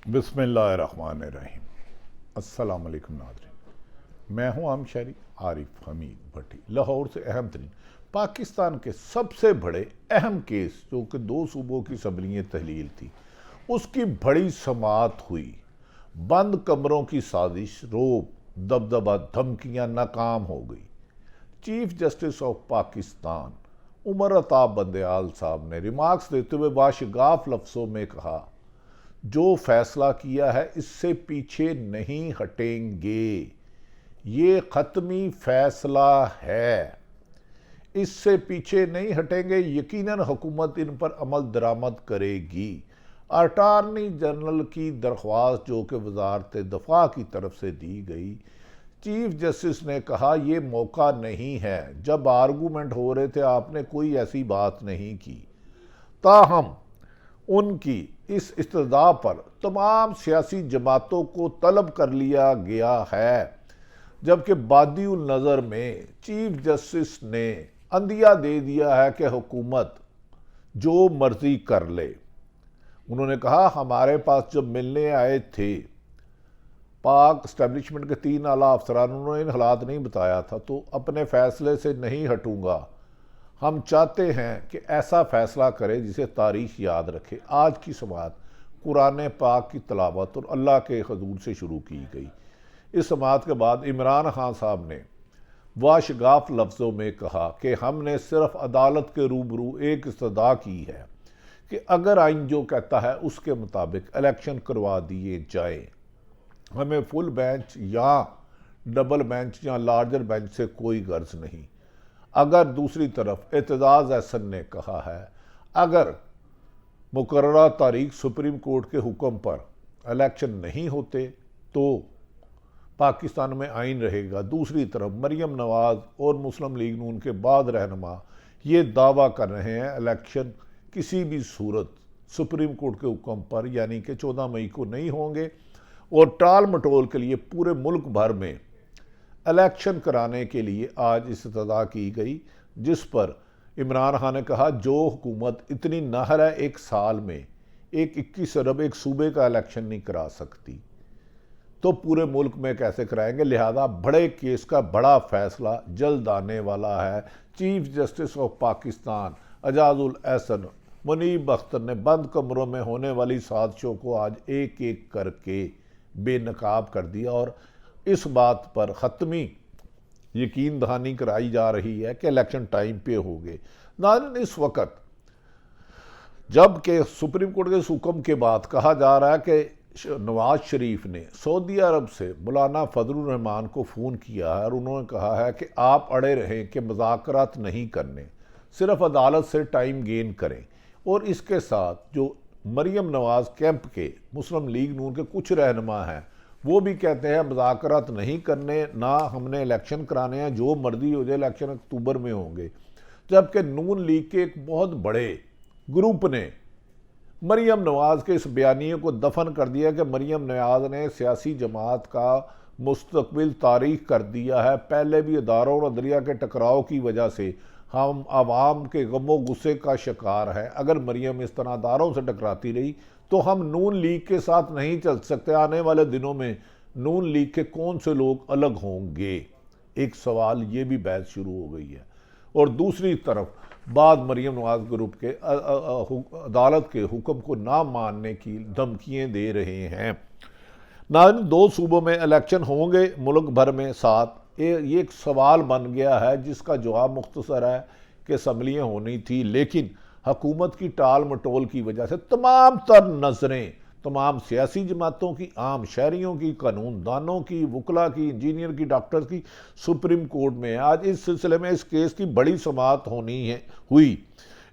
बिस्मिल्लाहिर्रहमानिर्रहीम। अस्सलाम वालेकुम नाज़रीन, मैं हूं आम शहरी आरिफ हमीद भट्टी, लाहौर से अहम तरीन पाकिस्तान के सबसे बड़े अहम केस जो कि 2 सूबों की असम्बलियाँ तहलील थी, उसकी बड़ी समाअत हुई। बंद कमरों की साजिश, रोब, दबदबा, धमकियां नाकाम हो गई। Chief justice of Pakistan Umar Ata Bandial साहब ने रिमार्क्स देते हुए बाशगाफ लफ्ज़ों में कहा, जो फैसला किया है इससे पीछे नहीं हटेंगे। ये ख़त्मी फैसला है, इससे पीछे नहीं हटेंगे। यकीनन हुकूमत इन पर अमल दरामद करेगी। अटारनी जनरल की दरख्वास्त जो कि वजारत दफा की तरफ से दी गई, चीफ जस्टिस ने कहा यह मौका नहीं है। जब आर्गूमेंट हो रहे थे आपने कोई ऐसी बात नहीं की। ताहम उनकी इस इस्तदा पर तमाम सियासी जमातों को तलब कर लिया गया है, जबकि बादिउल नज़र में चीफ जस्टिस ने अंदिया दे दिया है कि हुकूमत जो मर्जी कर ले। उन्होंने कहा हमारे पास जब मिलने आए थे पाक इस्टेब्लिशमेंट के 3 आला अफसरान, उन्होंने इन हालात नहीं बताया था, तो अपने फैसले से नहीं हटूंगा। हम चाहते हैं कि ऐसा फैसला करे जिसे तारीख याद रखे। आज की समाअत कुरान पाक की तलावत और अल्लाह के हजूर से शुरू की गई। इस समाअत के बाद इमरान खान साहब ने वाशगाफ लफ्ज़ों में कहा कि हमने सिर्फ अदालत के रूबरू एक इस्तदा की है कि अगर आइन जो कहता है उसके मुताबिक इलेक्शन करवा दिए जाए। हमें फुल बेंच या डबल बेंच या लार्जर बेंच से कोई गर्ज नहीं। अगर दूसरी तरफ एतजाज़ एहसन ने कहा है अगर मुकर्ररा तारीख सुप्रीम कोर्ट के हुक्म पर इलेक्शन नहीं होते तो पाकिस्तान में आइन रहेगा। दूसरी तरफ मरियम नवाज और मुस्लिम लीग नून के बाद रहनुमा ये दावा कर रहे हैं इलेक्शन किसी भी सूरत सुप्रीम कोर्ट के हुक्म पर यानी कि 14 मई को नहीं होंगे। और टाल मटोल के लिए पूरे मुल्क भर में इलेक्शन कराने के लिए आज इस्तदा की गई, जिस पर इमरान खान ने कहा जो हुकूमत इतनी नाहर है एक साल में 21 अरब एक सूबे का इलेक्शन नहीं करा सकती तो पूरे मुल्क में कैसे कराएंगे। लिहाजा बड़े केस का बड़ा फैसला जल्द आने वाला है। Chief justice of Pakistan Ijazul Ahsan Munib Akhtar ने बंद कमरों में होने वाली साजिशों को आज एक एक करके बेनकाब कर दिया और इस बात पर ख़त्मी यकीन दहानी कराई जा रही है कि इलेक्शन टाइम पे हो गए। नाज़रीन, इस वक्त जबकि सुप्रीम कोर्ट के हुक्म के बाद कहा जा रहा है कि नवाज शरीफ ने सऊदी अरब से मौलाना फजलुर रहमान को फ़ोन किया है और उन्होंने कहा है कि आप अड़े रहें कि मुज़ाकरात नहीं करने, सिर्फ अदालत से टाइम गेन करें। और इसके साथ जो मरियम नवाज कैंप के मुस्लिम लीग नून के कुछ रहनुमा हैं वो भी कहते हैं मुज़ाकरात नहीं करने, ना हमने इलेक्शन कराने हैं, जो मर्जी हो जाए इलेक्शन अक्टूबर में होंगे। जबकि नून लीग के एक बहुत बड़े ग्रुप ने मरियम नवाज के इस बयानिए को दफन कर दिया कि मरियम नवाज ने सियासी जमात का मुस्तकबिल तारीख कर दिया है। पहले भी अदारों और अदलिया के टकराव की वजह से हम आवाम के गमो गुस्से का शिकार हैं। अगर मरियम इस तरह अदारों से टकराती रही तो हम नून लीग के साथ नहीं चल सकते। आने वाले दिनों में नून लीग के कौन से लोग अलग होंगे, एक सवाल ये भी बहस शुरू हो गई है। और दूसरी तरफ बाद मरियम नवाज ग्रुप के अदालत के हुक्म को ना मानने की धमकियाँ दे रहे हैं। नाज़रीन, 2 सूबों में इलेक्शन होंगे मुल्क भर में साथ। ये एक सवाल बन गया है जिसका जवाब मुख्तसर है कि असम्बलियाँ होनी थी, लेकिन हुकूमत की टाल मटोल की वजह से तमाम तर नज़रें तमाम सियासी जमातों की, आम शहरियों की, कानूनदानों की, वकला की, इंजीनियर की, डॉक्टर्स की सुप्रीम कोर्ट में है। आज इस सिलसिले में इस केस की बड़ी समाअत हुई।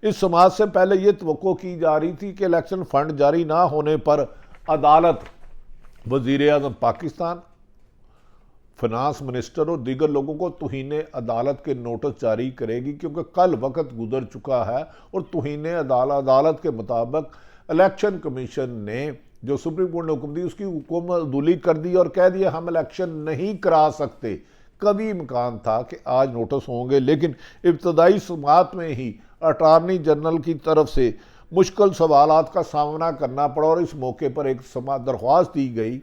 इस समाअत से पहले ये तवक्को की जा रही थी कि इलेक्शन फंड जारी ना होने पर अदालत वज़ीर आज़म पाकिस्तान, फिनांस मिनिस्टर और दीगर लोगों को तौहीने अदालत के नोटिस जारी करेगी, क्योंकि कल वक्त गुजर चुका है और तौहीने अदालत के मुताबिक इलेक्शन कमीशन ने जो सुप्रीम कोर्ट ने हुक्म दी उसकी हुकूमत कर दी और कह दिया हम इलेक्शन नहीं करा सकते। कभी इम्कान था कि आज नोटिस होंगे, लेकिन इब्तदाई समाअत में ही अटारनी जनरल की तरफ से मुश्किल सवालात का सामना करना पड़ा और इस मौके पर एक दरख्वास्त दी गई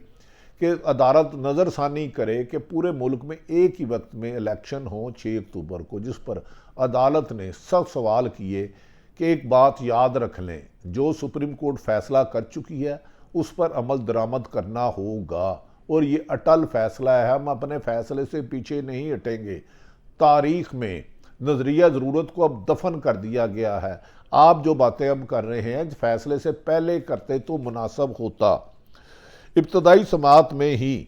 कि अदालत नज़रसानी करे कि पूरे मुल्क में एक ही वक्त में इलेक्शन हो 6 अक्टूबर को, जिस पर अदालत ने सख्त सवाल किए कि एक बात याद रख लें, जो सुप्रीम कोर्ट फैसला कर चुकी है उस पर अमल दरामद करना होगा और ये अटल फैसला है, हम अपने फैसले से पीछे नहीं हटेंगे। तारीख में नज़रिया ज़रूरत को अब दफन कर दिया गया है। आप जो बातें हम कर रहे हैं फैसले से पहले करते तो मुनासिब होता। इब्तदाई समात में ही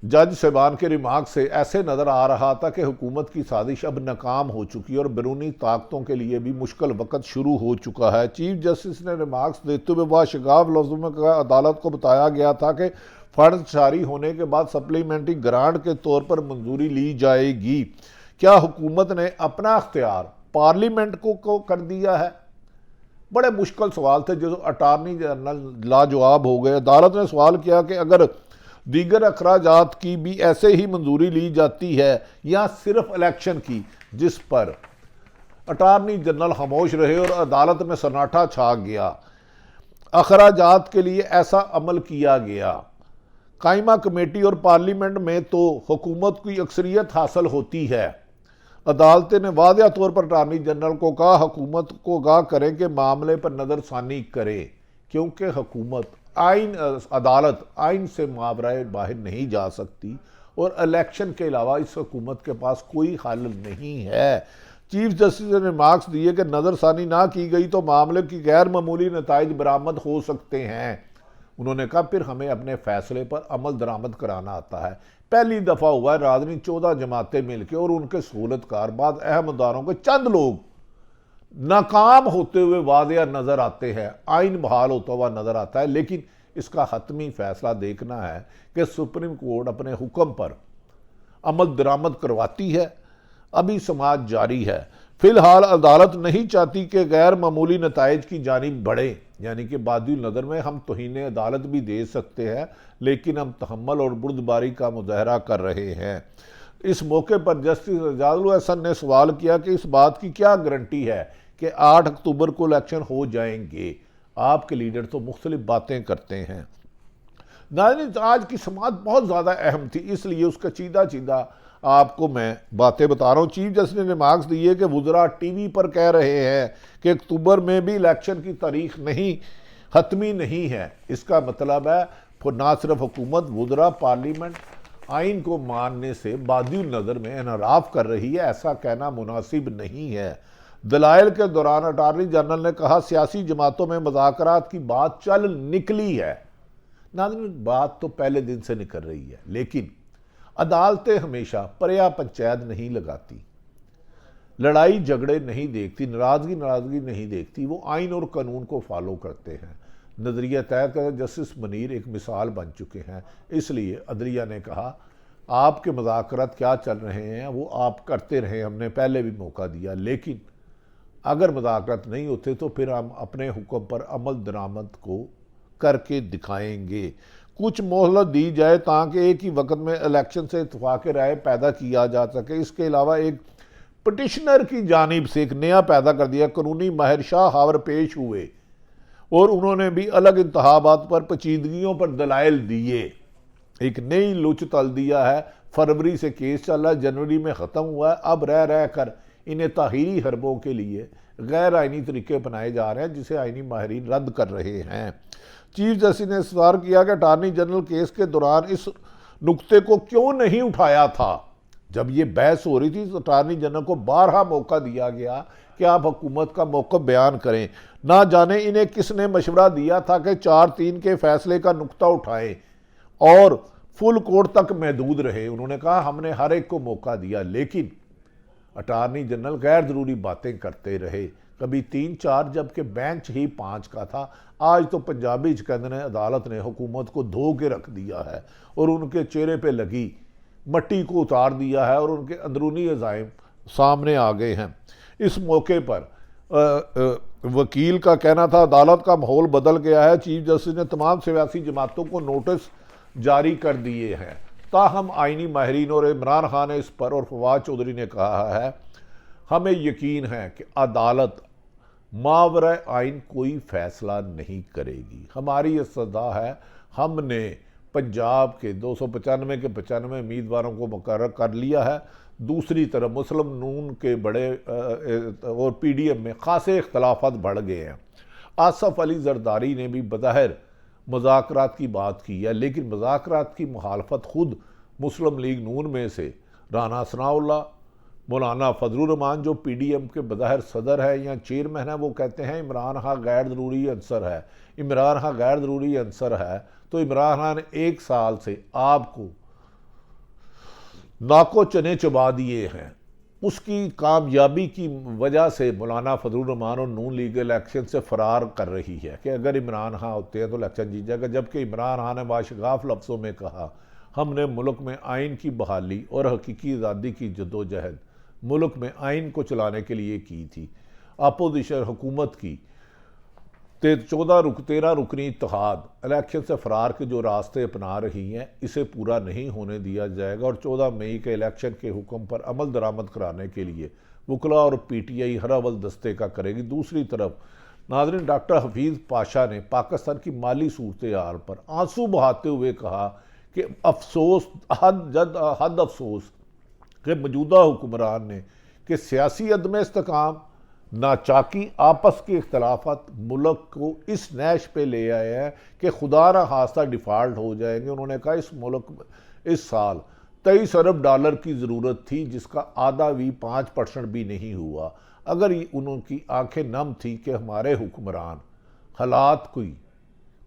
जज साहबान के रिमार्क से ऐसे नज़र आ रहा था कि हुकूमत की साजिश अब नाकाम हो चुकी है और बैरूनी ताकतों के लिए भी मुश्किल वक्त शुरू हो चुका है। चीफ जस्टिस ने रिमार्क्स देते हुए बाशगाफ लफ्ज़ों में कहा, अदालत को बताया गया था कि फंड जारी होने के बाद सप्लीमेंट्री ग्रांट के तौर पर मंजूरी ली जाएगी। क्या हुकूमत ने अपना अख्तियार पार्लियामेंट को कर दिया है? बड़े मुश्किल सवाल थे जो अटारनी जनरल लाजवाब हो गए। अदालत ने सवाल किया कि अगर दीगर अखराजात की भी ऐसे ही मंजूरी ली जाती है या सिर्फ इलेक्शन की, जिस पर अटारनी जनरल खामोश रहे और अदालत में सन्नाटा छा गया। अखराजात के लिए ऐसा अमल किया गया। कायमा कमेटी और पार्लियामेंट में तो हुकूमत की अक्सरियत हासिल होती है। अदालत ने वाज़ेह तौर पर अटारनी जनरल को कहा हुकूमत को आगाह करें कि मामले पर नज़रसानी करे, क्योंकि हुकूमत अदालत आइन से मावराए बाहर नहीं जा सकती और इलेक्शन के अलावा इस हुकूमत के पास कोई हल नहीं है। चीफ जस्टिस ने रिमार्क्स दिए कि नज़रसानी ना की गई तो मामले की गैर मामूली नताइज बरामद हो सकते हैं। उन्होंने कहा फिर हमें अपने फैसले पर अमल दरामद कराना आता है। पहली दफ़ा हुआ है राजनी 14 जमातें मिलकर और उनके सहूलतकार बाद अहम इदारों के चंद लोग नाकाम होते हुए वाज़ेह नज़र आते हैं, आइन बहाल होता हुआ नज़र आता है। लेकिन इसका हतमी फैसला देखना है कि सुप्रीम कोर्ट अपने हुक्म पर अमल दरामद करवाती है। अभी समाज जारी है। फिलहाल अदालत नहीं चाहती कि गैर मामूली नताइज की जानिब बढ़े, यानी कि बादी नज़र में हम तौहीन अदालत भी दे सकते हैं, लेकिन हम तहम्मुल और बुर्दबारी का मुजाहरा कर रहे हैं। इस मौके पर जस्टिस एजाजुल हसन ने सवाल किया कि इस बात की क्या गारंटी है कि 8 अक्टूबर को इलेक्शन हो जाएंगे? आपके लीडर तो मुख्तलिफ बातें करते हैं। नाज़रीन, आज की समात बहुत ज़्यादा अहम थी, इसलिए उसका चीदा आपको मैं बातें बता रहा हूँ। चीफ जस्टिस ने रिमार्क्स दिए कि वुज़रा टीवी पर कह रहे हैं कि अक्टूबर में भी इलेक्शन की तारीख नहीं हतमी नहीं है। इसका मतलब है ना सिर्फ हुकूमत वुज़रा पार्लियामेंट आइन को मानने से बादी नज़र में इनहराफ कर रही है, ऐसा कहना मुनासिब नहीं है। दलाइल के दौरान अटारनी जनरल ने कहा सियासी जमातों में मुज़ाकरात की बात चल निकली है। नाज़रीन, बात तो पहले दिन से निकल रही है, लेकिन अदालतें हमेशा पर्या पंचायत नहीं लगाती, लड़ाई झगड़े नहीं देखती, नाराजगी नहीं देखती। वो आइन और कानून को फॉलो करते हैं। नज़रिया तय कर जस्टिस मनीर एक मिसाल बन चुके हैं। इसलिए अदलिया ने कहा आपके मुज़ाकरात क्या चल रहे हैं वो आप करते रहे, हमने पहले भी मौका दिया, लेकिन अगर मुज़ाकरात नहीं होते तो फिर हम अपने हुक्म पर अमल दरामद को करके दिखाएंगे। कुछ मोहलत दी जाए ताकि एक ही वक्त में इलेक्शन से इत्तफाक राय पैदा किया जा सके। इसके अलावा एक पटिशनर की जानिब से एक नया पैदा कर दिया। कानूनी माहिर शाह हावर पेश हुए और उन्होंने भी अलग इंतखाबात पर पेचीदगियों पर दलाइल दिए। एक नई लुच तल दिया है। फरवरी से केस चल रहा है, जनवरी में ख़त्म हुआ है। अब रह कर इन्हें ताहीरी हरबों के लिए गैर आइनी तरीके अपनाए जा रहे हैं, जिसे आइनी माहिरीन रद्द कर रहे हैं। चीफ जस्टिस ने सवाल किया कि अटारनी जनरल केस के दौरान इस नुक्ते को क्यों नहीं उठाया था। जब ये बहस हो रही थी तो अटारनी जनरल को 12 मौका दिया गया कि आप हुकूमत का मौक़िफ़ बयान करें। ना जाने इन्हें किसने मशवरा दिया था कि 4-3 के फैसले का नुक्ता उठाएं और फुल कोर्ट तक महदूद रहे। उन्होंने कहा हमने हर एक को मौका दिया, लेकिन अटारनी जनरल गैर ज़रूरी बातें करते रहे। कभी 3-4 जबकि बेंच ही 5 का था। आज तो पंजाबी कहते हैं अदालत ने हुकूमत को धो के रख दिया है और उनके चेहरे पे लगी मट्टी को उतार दिया है और उनके अंदरूनी अज़ाइम सामने आ गए हैं। इस मौके पर वकील का कहना था अदालत का माहौल बदल गया है। चीफ जस्टिस ने तमाम सियासी जमातों को नोटिस जारी कर दिए हैं। ताहम आइनी माहिरीन और इमरान खान ने इस पर और फवाद चौधरी ने कहा है हमें यकीन है कि अदालत मावरा आइन कोई फैसला नहीं करेगी। हमारी ये सदा है, हमने पंजाब के 295 के 95 उम्मीदवारों को मुकर्रर कर लिया है। दूसरी तरफ मुस्लिम नून के बड़े और पीडीएम में खासे इख्तलाफात बढ़ गए हैं। आसफ अली जरदारी ने भी बज़ाहिर मुज़ाकरात की बात की है, लेकिन मुज़ाकरात की मुखालफत खुद मुस्लिम लीग नून में से राना सनाउल्लाह, मौलाना फजलुर रहमान जो पीडीएम के बज़ाहिर सदर है या चेयरमैन है, वो कहते हैं इमरान खान गैर ज़रूरी अंसर है। इमरान खान गैर ज़रूरी अंसर है तो इमरान खान ने 1 साल से आपको नाको चने चबा दिए हैं। उसकी कामयाबी की वजह से मौलाना फजलुर रहमान और नून लीग इलेक्शन से फरार कर रही है कि अगर इमरान खान होते हैं तो इलेक्शन जीत जाएगा, जबकि इमरान खान ने बाशगाफ लफ्ज़ों में कहा हमने मुल्क में आइन की बहाली और हकीकी आज़ादी की जदोजहद मुल्क में आइन को चलाने के लिए की थी। अपोजिशन हुकूमत की 13 रुकनी इत्तेहाद इलेक्शन से फरार के जो रास्ते अपना रही हैं, इसे पूरा नहीं होने दिया जाएगा और 14 मई के इलेक्शन के हुक्म पर अमल दरामद कराने के लिए वकला और पीटीआई हर अवल दस्ते का करेगी। दूसरी तरफ नाज़रीन, डॉक्टर हफीज़ पाशा ने पाकिस्तान की माली सूरत हाल पर आंसू बहाते हुए कहा कि अफसोस, हद अफसोस कि मौजूदा हुक्मरान ने कि सियासी अदम इस्तेकाम, नाचाकी, आपस के इख्तलाफात मुल्क को इस नैश पे ले आए हैं कि खुदा ना खास्ता डिफ़ाल्ट हो जाएंगे। उन्होंने कहा इस मुल्क इस साल 23 अरब डॉलर की ज़रूरत थी, जिसका आधा भी 5% भी नहीं हुआ। अगर उनकी आंखें नम थी कि हमारे हुक्मरान हालात की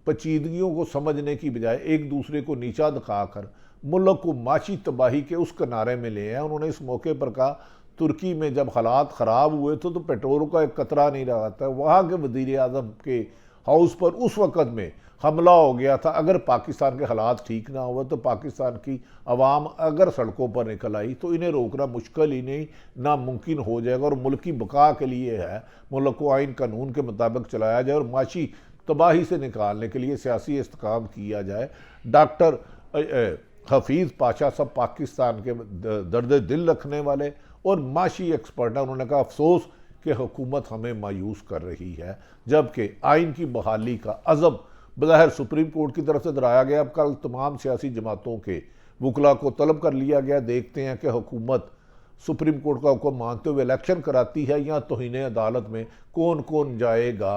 पेचीदगियों को समझने की बजाय एक दूसरे को नीचा दिखाकर मुल्क को माशी तबाही के उस किनारे में ले आए। उन्होंने इस मौके पर कहा तुर्की में जब हालात ख़राब हुए थे तो पेट्रोल का एक कतरा नहीं रहा था, वहाँ के वज़ीर आज़म के हाउस पर उस वक़्त में हमला हो गया था। अगर पाकिस्तान के हालात ठीक ना हुए तो पाकिस्तान की आवाम अगर सड़कों पर निकल आई तो इन्हें रोकना मुश्किल ही नहीं नामुमकिन हो जाएगा। और मुल्क की बका के लिए है मुल्क को आइन कानून के मुताबिक चलाया जाए और माशी तबाही से निकालने के लिए सियासी इस्तेकाम किया जाए। डॉक्टर हफीज़ पाशा सब पाकिस्तान के दर्द दिल रखने वाले और माशी एक्सपर्ट है। उन्होंने कहा अफसोस कि हुकूमत हमें मायूस कर रही है, जबकि आइन की बहाली का अज़म बज़ाहिर सुप्रीम कोर्ट की तरफ से दोहराया गया। अब कल तमाम सियासी जमातों के वकला को तलब कर लिया गया। देखते हैं कि हुकूमत सुप्रीम कोर्ट का हुक्म मानते हुए इलेक्शन कराती है या तौहीन अदालत में कौन कौन जाएगा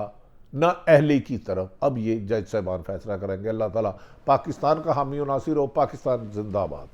ना अहली की तरफ। अब ये जज साहबान फैसला करेंगे। अल्लाह ताला पाकिस्तान का हामी और नासिर हो। पाकिस्तान जिंदाबाद।